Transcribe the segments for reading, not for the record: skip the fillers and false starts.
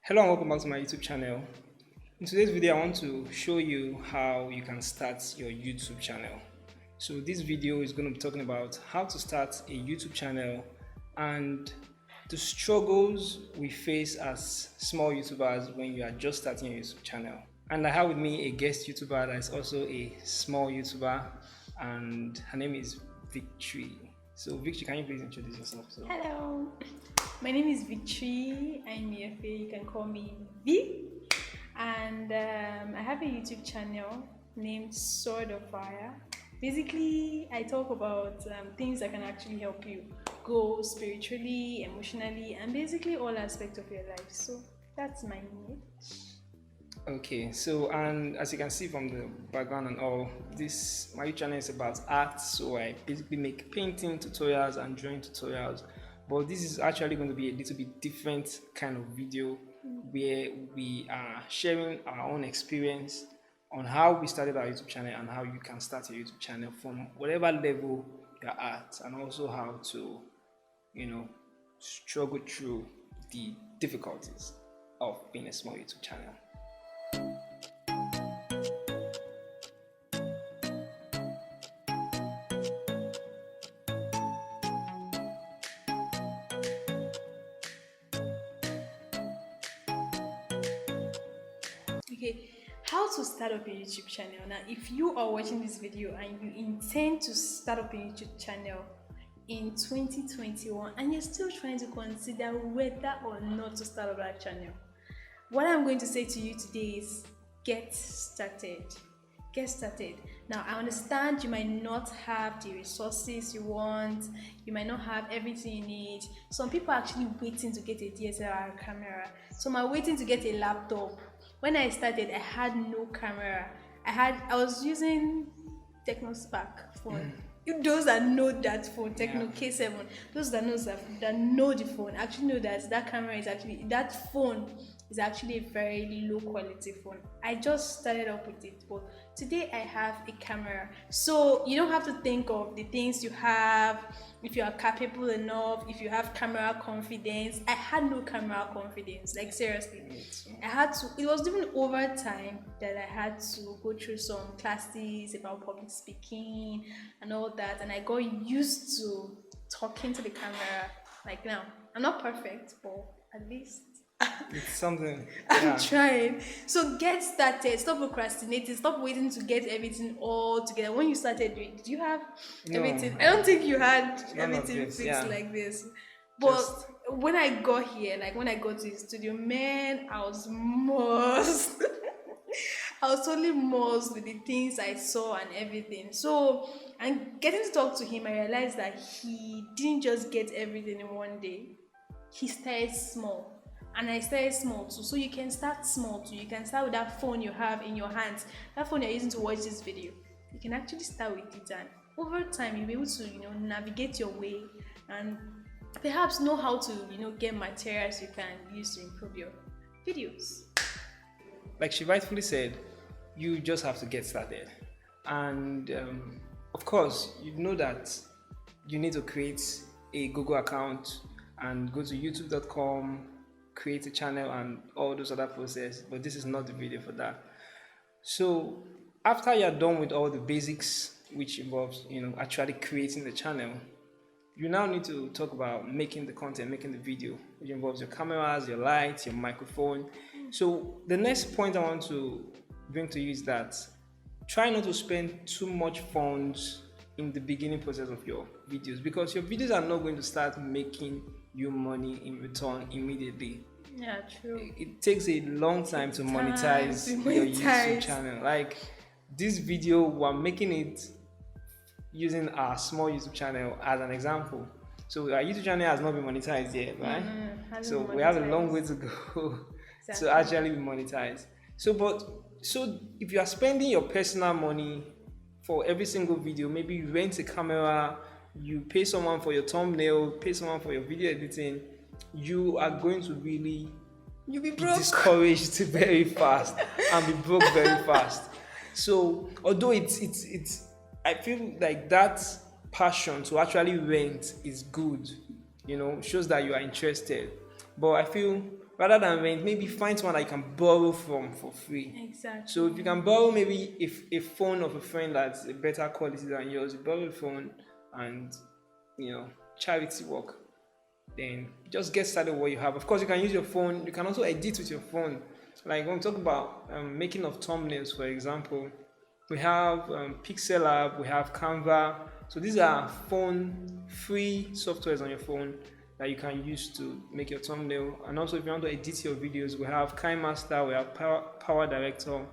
Hello and welcome back to my YouTube channel. In today's video, I want to show you how you can start your YouTube channel. So this video is going to be talking about how to start a YouTube channel and the struggles we face as small YouTubers when you are just starting a YouTube channel. And I have with me a guest YouTuber that is also a small YouTuber, and her name is Victory. So Victory, can you please introduce yourself? Hello, my name is Victory. I'm EFA. You can call me V. And I have a YouTube channel named Sword of Fire. Basically, I talk about things that can actually help you grow spiritually, emotionally, and basically all aspects of your life. So that's my niche. Okay, so and as you can see from the background and all, this my channel is about art, so I basically make painting tutorials and drawing tutorials. But this is actually going to be a little bit different kind of video where we are sharing our own experience on how we started our YouTube channel and how you can start your YouTube channel from whatever level you're at, and also how to, struggle through the difficulties of being a small YouTube channel. Okay, how to start up a YouTube channel. Now, if you are watching this video and you intend to start up a YouTube channel in 2021 and you're still trying to consider whether or not to start up that channel, what I'm going to say to you today is get started. Get started. Now, I understand you might not have the resources you want, you might not have everything you need. Some people are actually waiting to get a DSLR camera, some are waiting to get a laptop. When I started, I had no camera. I was using Techno Spark phone. Those that know that phone, Techno K7, those that know the phone actually know that that phone is actually a very low quality phone. I just started up with it, but today I have a camera. So you don't have to think of the things you have, if you are capable enough, if you have camera confidence. I had no camera confidence, like seriously. It was even over time that I had to go through some classes about public speaking and all that, and I got used to talking to the camera. Like now, I'm not perfect, but at least It's something. I'm trying. So get started. Stop procrastinating. Stop waiting to get everything all together. When you started doing, did you have everything? I don't think you had everything fixed like this. But when I got here, like when I got to the studio, man, I was most I was totally immersed with the things I saw and everything. So, and getting to talk to him, I realized that he didn't just get everything in one day. He started small. And I started small too. So you can start small too. You can start with that phone you have in your hands. That phone you're using to watch this video. You can actually start with it, and over time you'll be able to, navigate your way and perhaps know how to, get materials you can use to improve your videos. Like she rightfully said, you just have to get started. And of course, you know that you need to create a Google account and go to youtube.com, create a channel and all those other processes, but this is not the video for that. So after you're done with all the basics, which involves actually creating the channel, you now need to talk about making the content, making the video, which involves your cameras, your lights, your microphone. So the next point I want to bring to you is that try not to spend too much funds in the beginning process of your videos, because your videos are not going to start making you money in return immediately. Yeah, true. It takes a long time to monetize your YouTube channel. Like this video, we're making it using our small YouTube channel as an example. So our YouTube channel has not been monetized yet, right? So we have a long way to go to actually be monetized. So if you are spending your personal money for every single video, maybe you rent a camera, you pay someone for your thumbnail, pay someone for your video editing, you are going to really be discouraged very fast and be broke very fast. So although it's I feel like that passion to actually rent is good, shows that you are interested. But I feel rather than rent, maybe find someone that you can borrow from for free. Exactly. So if you can borrow maybe if a phone of a friend that's a better quality than yours, you borrow a phone and charity work, then just get started with what you have. Of course, you can use your phone. You can also edit with your phone. Like when we talk about making of thumbnails, for example, we have Pixel Lab, we have Canva. So these are phone free softwares on your phone that you can use to make your thumbnail. And also, if you want to edit your videos, we have KineMaster, we have Power Director.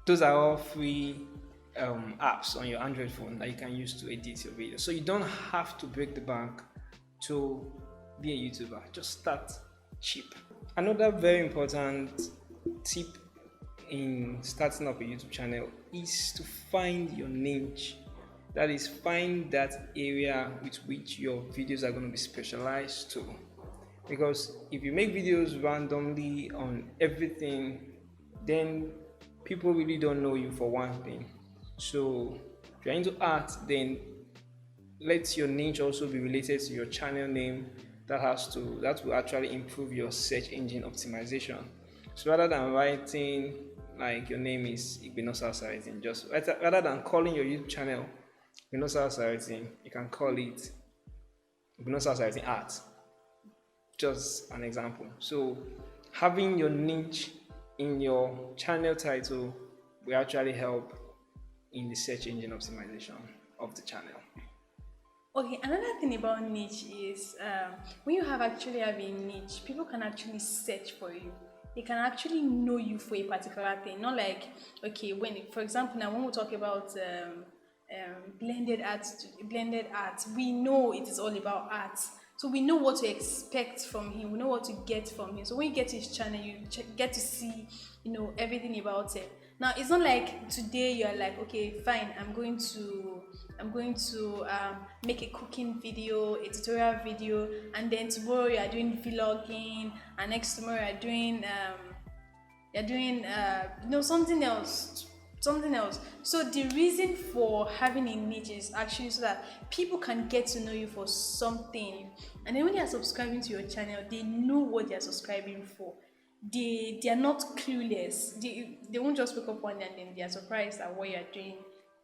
Those are all free apps on your Android phone that you can use to edit your video. So you don't have to break the bank to be a YouTuber. Just start cheap. Another very important tip in starting up a YouTube channel is to find your niche. That is, find that area with which your videos are going to be specialized to. Because if you make videos randomly on everything, then people really don't know you for one thing. So if you're into art, then let your niche also be related to your channel name. That will actually improve your search engine optimization. So rather than writing like your name is Igbenogsa Saritin, just rather than calling your YouTube channel Igbenogsa Saritin, you can call it Igbenogsa Saritin Art. Just an example. So having your niche in your channel title will actually help in the search engine optimization of the channel. Okay, another thing about niche is when you actually have a niche, people can actually search for you. They can actually know you for a particular thing. Not like, okay, for example, now when we talk about blended art, we know it is all about art. So we know what to expect from him. We know what to get from him. So when you get to his channel, you get to see, everything about it. Now it's not like today you're like, okay, fine, I'm going to make a cooking video, a tutorial video, and then tomorrow you are doing vlogging, and next tomorrow you're doing something else. So the reason for having a niche is actually so that people can get to know you for something, and then when they are subscribing to your channel, they know what they are subscribing for. They are not clueless. They won't just wake up one day and then they are surprised at what you are doing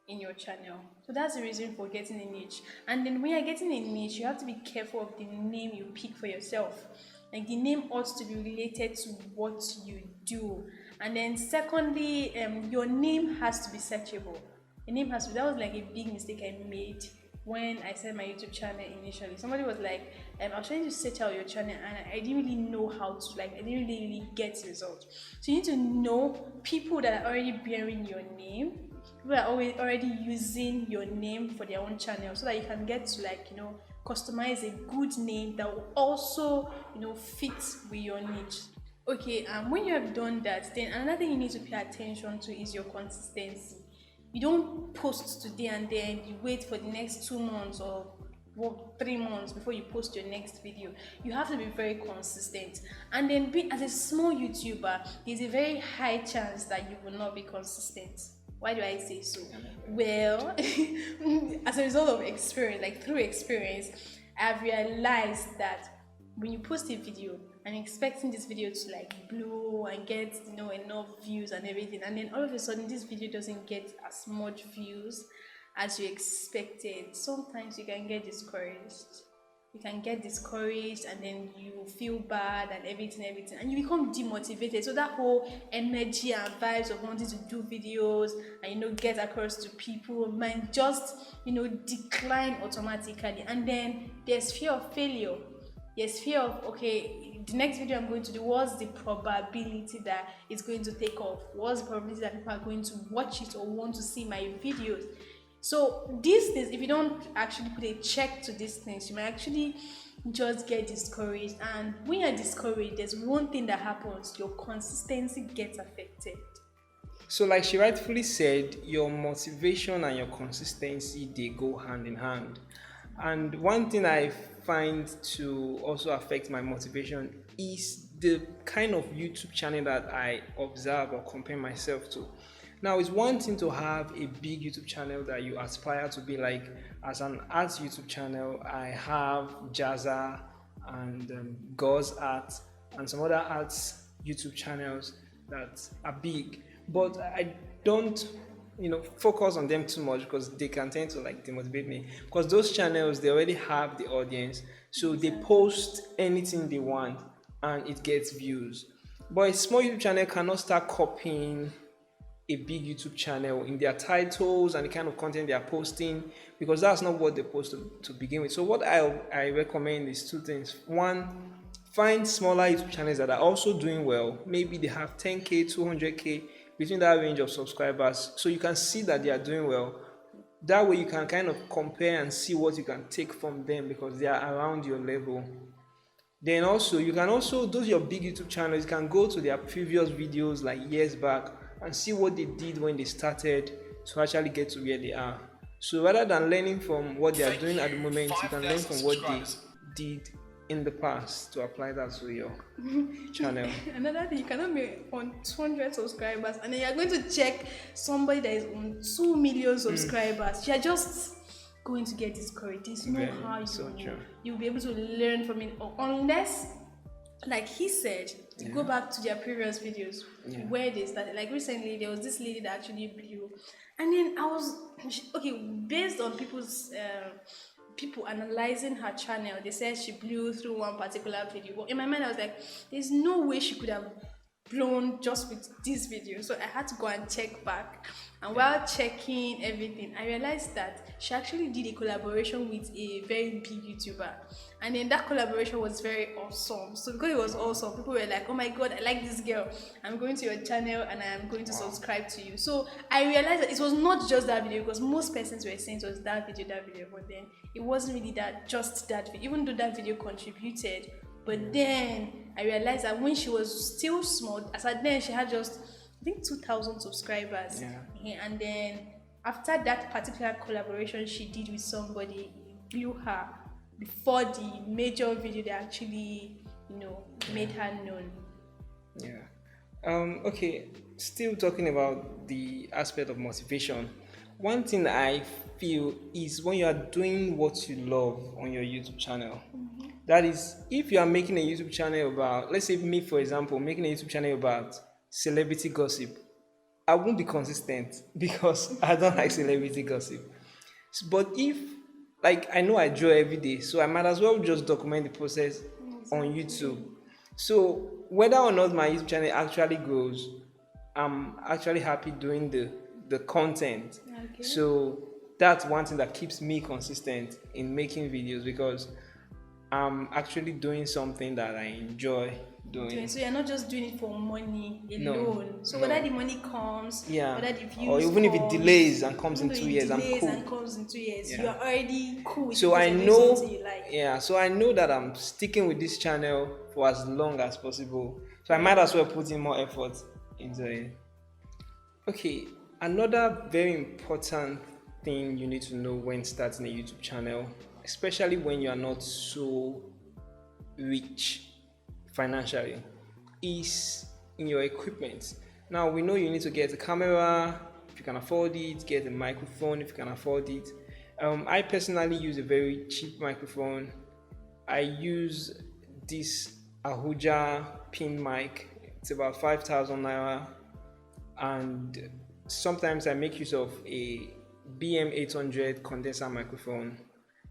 in your channel. So that's the reason for getting a niche. And then when you're getting a niche, you have to be careful of the name you pick for yourself. Like the name ought to be related to what you do. And then secondly, your name has to be searchable. That was like a big mistake I made when I started my YouTube channel initially. Somebody was like, I was trying to search out your channel and I didn't really know how to, I didn't really get results. So you need to know people that are already bearing your name, people are already using your name for their own channel, so that you can get to customize a good name that will also fit with your niche. Okay, when you have done that, then another thing you need to pay attention to is your consistency. You don't post today and then you wait for the next 2 months or 3 months before you post your next video. You have to be very consistent. And then as a small YouTuber, there's a very high chance that you will not be consistent. Why do I say so? Well, as a result of experience, through experience, I've realized that when you post a video and expecting this video to blow and get enough views and everything, and then all of a sudden this video doesn't get as much views as you expected, sometimes you can get discouraged. And then you feel bad and everything, and you become demotivated. So that whole energy and vibes of wanting to do videos and get across to people might just decline automatically. And then there's fear of failure. There's fear of, okay, the next video I'm going to do, what's the probability that it's going to take off? What's the probability that people are going to watch it or want to see my videos? So these things, if you don't actually put a check to these things, you might actually just get discouraged. And when you're discouraged, there's one thing that happens: your consistency gets affected. So like she rightfully said, your motivation and your consistency, they go hand in hand. And one thing I find to also affect my motivation is the kind of YouTube channel that I observe or compare myself to. Now, it's one thing to have a big YouTube channel that you aspire to be like. As an arts YouTube channel, I have JAZZA, and Gauze Art and some other arts YouTube channels that are big. But I don't focus on them too much because they can tend to like demotivate me, because those channels, they already have the audience, so they post anything they want and it gets views. But a small YouTube channel cannot start copying a big YouTube channel in their titles and the kind of content they are posting, because that's not what they're supposed to begin with. So what I recommend is two things. One, find smaller YouTube channels that are also doing well. Maybe they have 10K, 200K, between that range of subscribers, so you can see that they are doing well. That way you can kind of compare and see what you can take from them because they are around your level. Then also, you can also, those your big YouTube channels, you can go to their previous videos like years back and see what they did when they started to actually get to where they are. So rather than learning from what they are doing at the moment, you can learn from what they did in the past to apply that to your channel. Another thing, you cannot be on 200 subscribers and then you're going to check somebody that is on 2 million subscribers. You're just going to get discouraged. There's no how you'll be able to learn from it, unless, like he said, to go back to their previous videos where they started. Like recently, there was this lady that actually blew, and then I was based on people analyzing her channel. They said she blew through one particular video, but in my mind I was like, there's no way she could have blown just with this video. So I had to go and check back, and while checking everything, I realized that she actually did a collaboration with a very big YouTuber, and then that collaboration was very awesome. So because it was awesome, people were like, oh my god, I like this girl, I'm going to your channel and I'm going to subscribe to you. So I realized that it was not just that video, because most persons were saying it was that video, but then it wasn't really just that video, even though that video contributed. But then I realized that when she was still small, as at then she had just, I think, 2,000 subscribers. And then after that particular collaboration she did with somebody, it blew her before the major video that actually, made her known. Okay, still talking about the aspect of motivation. One thing I feel is when you are doing what you love on your YouTube channel, that is, if you are making a YouTube channel about, let's say me for example, making a YouTube channel about celebrity gossip, I won't be consistent because I don't like celebrity gossip. But if, like, I know I draw every day, so I might as well just document the process on YouTube. So whether or not my YouTube channel actually grows, I'm actually happy doing the content. So that's one thing that keeps me consistent in making videos, because I'm actually doing something that I enjoy doing. So you're not just doing it for money alone. So whether the money comes, whether the views, or even if it delays and comes in 2 years, I'm cool. You're already cool with so I know, you like. So I know that I'm sticking with this channel for as long as possible. So I might as well put in more effort into it. Okay, another very important thing you need to know when starting a YouTube channel, especially when you are not so rich financially, is in your equipment. Now we know you need to get a camera if you can afford it, get a microphone if you can afford it. I personally use a very cheap microphone. I use this Ahuja pin mic. It's about 5,000 naira, and sometimes I make use of a BM800 condenser microphone.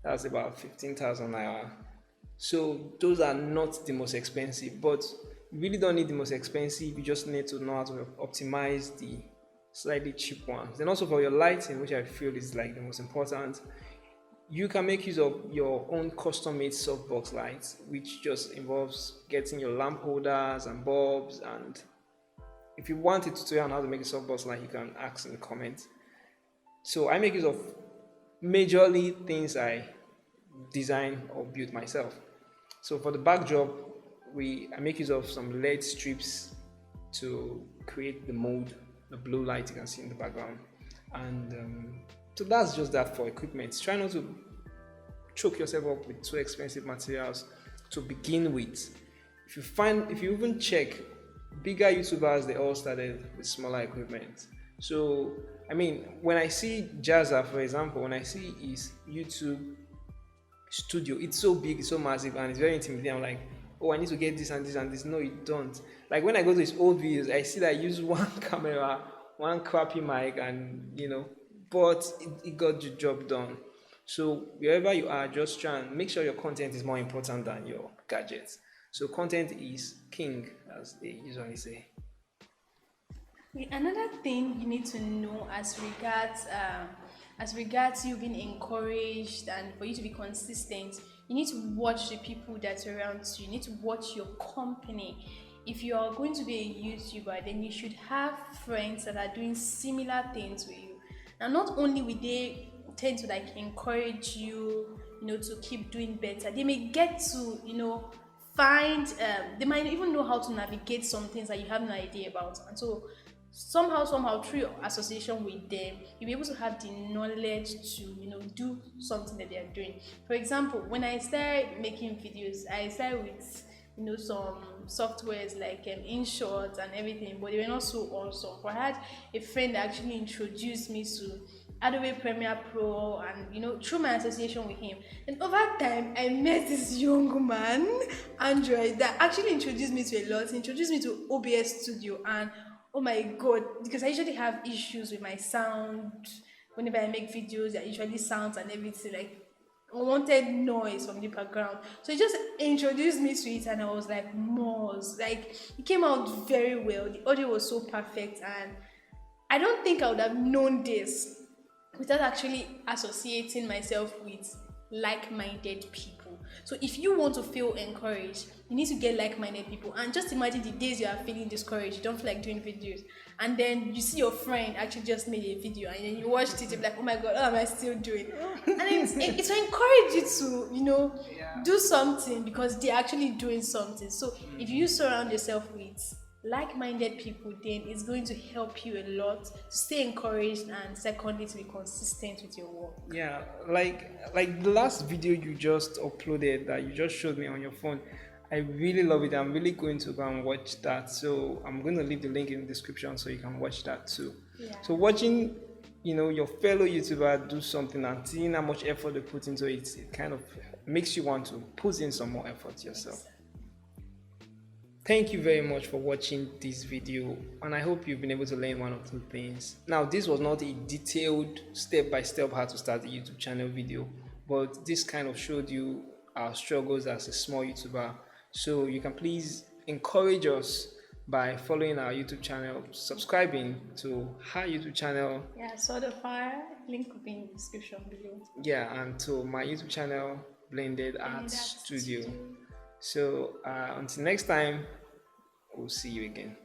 That's about 15,000 naira. So those are not the most expensive, but you really don't need the most expensive. You just need to know how to optimize the slightly cheap ones. Then also for your lighting, which I feel is like the most important, you can make use of your own custom-made softbox lights, which just involves getting your lamp holders and bulbs. And if you want a tutorial on how to make a softbox light, you can ask in the comments. So I make use of majorly things I design or build myself. So for the backdrop, I make use of some LED strips to create the mode, the blue light you can see in the background. And so that's just that for equipment. Try not to choke yourself up with too expensive materials to begin with. If you even check, bigger YouTubers, they all started with smaller equipment. So I mean, when I see JAZZA, for example, when I see his YouTube studio. It's so big, it's so massive, and it's very intimidating. I'm like, oh, I need to get this and this and this. No, you don't. Like when I go to his old videos, I see that I use one camera, one crappy mic, and but it got the job done. So wherever you are, just try and make sure your content is more important than your gadgets. So content is king, as they usually say. Another thing you need to know as regards you being encouraged and for you to be consistent, you need to watch the people that surround you. You need to watch your company. If you are going to be a YouTuber, then you should have friends that are doing similar things with you. Now, not only will they tend to like encourage you, to keep doing better, they may get to, find they might even know how to navigate some things that you have no idea about. And so somehow through your association with them, you'll be able to have the knowledge to do something that they are doing. For example, when I started making videos, I started with some softwares like InShot and everything, but they were not so awesome. But I had a friend that actually introduced me to Adobe Premiere Pro, and through my association with him, and over time I met this young man, Android, that actually introduced me to a lot. He introduced me to OBS Studio, and oh my god, because I usually have issues with my sound whenever I make videos. There are usually sounds and everything, like unwanted noise from the background. So he just introduced me to it, and I was like, Moz, like it came out very well. The audio was so perfect, and I don't think I would have known this without actually associating myself with like-minded people. So if you want to feel encouraged, you need to get like-minded people. And just imagine the days you are feeling discouraged, you don't feel like doing videos, and then you see your friend actually just made a video, and then you watched it, you're like, oh my god, what am I still doing? And it's to encourage you to do something, because they're actually doing something. So if you surround yourself with like-minded people, then it's going to help you a lot to stay encouraged, and secondly, to be consistent with your work. Yeah, like the last video you just uploaded that you just showed me on your phone, I really love it. I'm really going to go and watch that. So I'm going to leave the link in the description so you can watch that too. Yeah. So watching, your fellow YouTuber do something and seeing how much effort they put into it, it kind of makes you want to put in some more effort yourself. Thank you very much for watching this video, and I hope you've been able to learn one or two things. Now, this was not a detailed step-by-step how to start a YouTube channel video, but this kind of showed you our struggles as a small YouTuber. So you can please encourage us by following our YouTube channel, subscribing to our YouTube channel. Yeah, Sword of Fire, link will be in the description below. Yeah, and to my YouTube channel, Blended Art Studio. So until next time, we'll see you again.